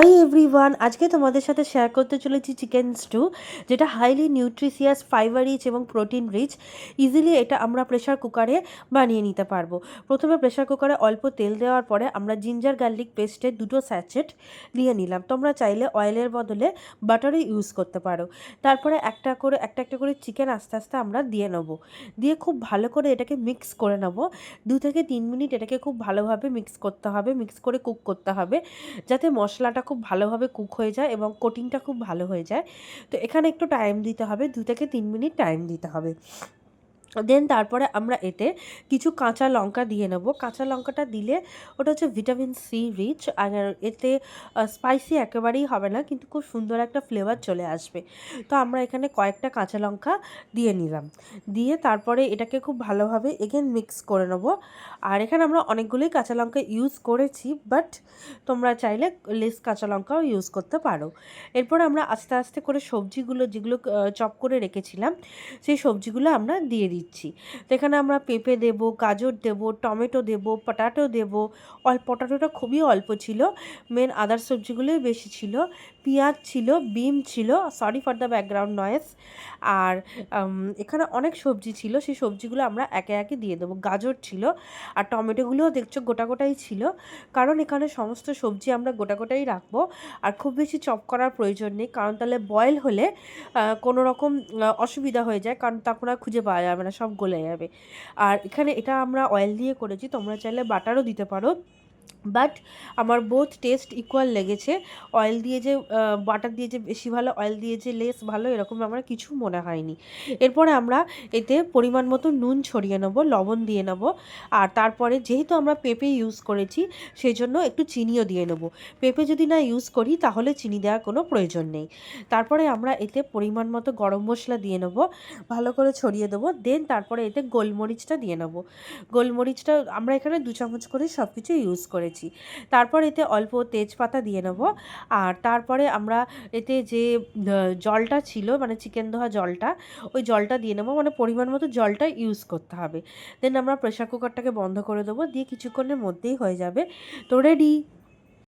Hi everyone, আজকে তোমাদের সাথে শেয়ার করতে চলেছি চিকেন স্টু, যেটা হাইলি নিউট্রিশিয়াস, ফাইবার রিচ এবং প্রোটিন রিচ। ইজিলি এটা আমরা প্রেশার কুকারে বানিয়ে নিতে পারবো। প্রথমে প্রেশার কুকারে অল্প তেল দেওয়ার পরে আমরা জিঞ্জার গার্লিক পেস্টের 2টো স্যাচেট দিয়ে নিলাম। তোমরা চাইলে অয়েলের বদলে বাটারও ইউজ করতে পারো। তারপরে একটা একটা করে চিকেন আস্তে আস্তে আমরা দিয়ে নেবো। দিয়ে খুব ভালো করে এটাকে মিক্স করে নেবো। 2 থেকে 3 মিনিট এটাকে খুব ভালোভাবে মিক্স করতে হবে, মিক্স করে কুক করতে হবে, যাতে মশলাটা খুব ভালোভাবে কুক হয়ে যায় এবং কোটিংটা খুব ভালো হয়ে যায়। তো এখানে একটু টাইম দিতে হবে, 2 থেকে 3 মিনিট টাইম দিতে হবে। দেন তারপরে আমরা এতে কিছু কাঁচা লঙ্কা দিয়ে নেব। কাঁচা লঙ্কাটা দিলে ওটা হচ্ছে ভিটামিন সি রিচ, আর এতে স্পাইসি একেবারেই হবে না, কিন্তু খুব সুন্দর একটা ফ্লেভার চলে আসবে। তো আমরা এখানে কয়েকটা কাঁচা লঙ্কা দিয়ে নিলাম। দিয়ে তারপরে এটাকে খুব ভালোভাবে এগেন মিক্স করে নেব। আর এখানে আমরা অনেকগুলোই কাঁচা লঙ্কা ইউজ করেছি, বাট তোমরা চাইলে লেস কাঁচা লঙ্কাও ইউজ করতে পারো। এরপরে আমরা আস্তে আস্তে করে সবজিগুলো যেগুলো চপ করে রেখেছিলাম, সেই সবজিগুলো আমরা দিয়ে দিচ্ছি। তো এখানে আমরা পেঁপে দেবো, গাজর দেবো, টমেটো দেবো, পটাটো দেবো। পটাটোটা খুবই অল্প ছিল, মেন আদার সবজিগুলোই বেশি ছিল। পেঁয়াজ ছিল, বিম ছিল, sorry for the background noise. আর এখানে অনেক সবজি ছিল, সেই সবজিগুলো আমরা একে একে দিয়ে দেবো। গাজর ছিল, আর টমেটোগুলোও দেখছো গোটা গোটাই ছিল, কারণ এখানে সমস্ত সবজি আমরা গোটা গোটাই রাখবো। আর খুব বেশি চপ করার প্রয়োজন নেই, কারণ তাহলে বয়েল হলে কোনো রকম অসুবিধা হয়ে যায়, কারণ তখন আর খুঁজে পাওয়া যাবে না, সব গলে যাবে। আর এখানে এটা আমরা অয়েল দিয়ে করেছি, তোমরা চাইলে বাটারও দিতে পারো, বাট আমার বোথ টেস্ট ইকুয়াল লেগেছে। অয়েল দিয়ে যে বাটার দিয়ে যে বেশি ভালো, অয়েল দিয়ে যে লেস ভালো, এরকম আমার কিছু মনে হয়নি। এরপরে আমরা এতে পরিমাণ মতো নুন ছড়িয়ে নেবো, লবণ দিয়ে নেবো। আর তারপরে যেহেতু আমরা পেঁপে ইউজ করেছি, সেই জন্য একটু চিনিও দিয়ে নেবো। পেঁপে যদি না ইউজ করি তাহলে চিনি দেওয়ার কোনো প্রয়োজন নেই। তারপরে আমরা এতে পরিমাণ মতো গরম মশলা দিয়ে নেবো, ভালো করে ছড়িয়ে দেবো। দেন তারপরে এতে গোলমরিচটা দিয়ে নেবো। গোলমরিচটা আমরা এখানে 2 চামচ করে সব কিছু ইউজ করেছি। তারপর এতে অল্প তেজপাতা দিয়ে নেব। আর তারপরে আমরা এতে যে জলটা ছিল, মানে চিকেন ধোয়া জলটা, ওই জলটা দিয়ে নেবো, মানে পরিমাণ মতো জলটা ইউজ করতে হবে। দেন আমরা প্রেশার কুকারটাকে বন্ধ করে দেবো, দিয়ে কিছুক্ষণের মধ্যেই হয়ে যাবে। তো রেডি।